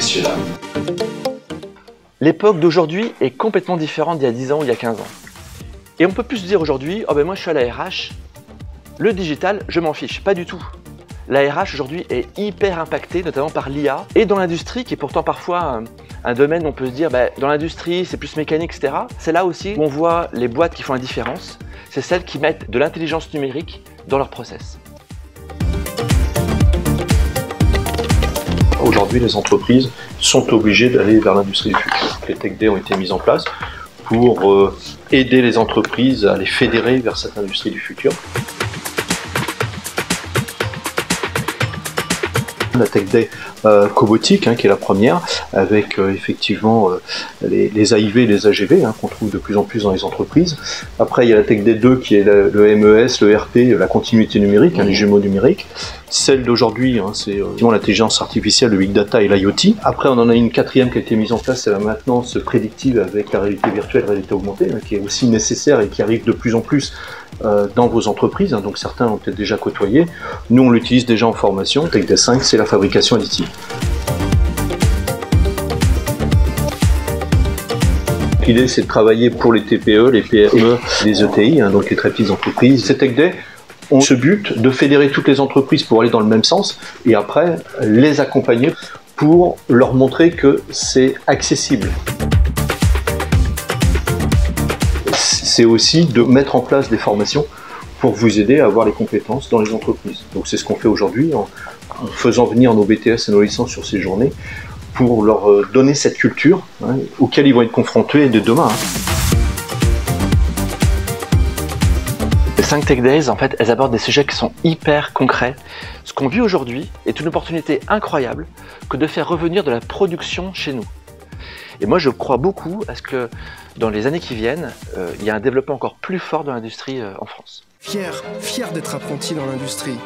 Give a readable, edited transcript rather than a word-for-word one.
messieurs, dames. L'époque d'aujourd'hui est complètement différente d'il y a 10 ans ou il y a 15 ans. Et on peut plus se dire aujourd'hui, oh ben moi je suis à la RH, le digital, je m'en fiche, pas du tout. La RH aujourd'hui est hyper impactée, notamment par l'IA, et dans l'industrie, qui est pourtant parfois un domaine où on peut se dire, dans l'industrie c'est plus mécanique, etc. C'est là aussi où on voit les boîtes qui font la différence, c'est celles qui mettent de l'intelligence numérique dans leur process. Aujourd'hui, les entreprises sont obligées d'aller vers l'industrie du futur. Les Tech Days ont été mises en place pour aider les entreprises à les fédérer vers cette industrie du futur. La Tech Day cobotique, qui est la première, avec effectivement les AIV et les AGV qu'on trouve de plus en plus dans les entreprises. Après, il y a la Tech Day 2 qui est le MES, le RP, la continuité numérique, les jumeaux numériques. Celle d'aujourd'hui, c'est l'intelligence artificielle, le Big Data et l'IoT. Après, on en a une quatrième qui a été mise en place, c'est la maintenance prédictive avec la réalité virtuelle, la réalité augmentée, qui est aussi nécessaire et qui arrive de plus en plus dans vos entreprises. Donc certains l'ont peut-être déjà côtoyé. Nous, on l'utilise déjà en formation. Tech Day 5, c'est la fabrication additive. L'idée, c'est de travailler pour les TPE, les PME, les ETI, donc les très petites entreprises. Ces Tech Day ont ce but de fédérer toutes les entreprises pour aller dans le même sens et après les accompagner pour leur montrer que c'est accessible. C'est aussi de mettre en place des formations pour vous aider à avoir les compétences dans les entreprises. Donc c'est ce qu'on fait aujourd'hui en faisant venir nos BTS et nos licences sur ces journées pour leur donner cette culture auquel ils vont être confrontés dès demain. Les 5 Tech Days, en fait, elles abordent des sujets qui sont hyper concrets. Ce qu'on vit aujourd'hui est une opportunité incroyable que de faire revenir de la production chez nous. Et moi, je crois beaucoup à ce que dans les années qui viennent, il y a un développement encore plus fort de l'industrie en France. Fier d'être apprenti dans l'industrie.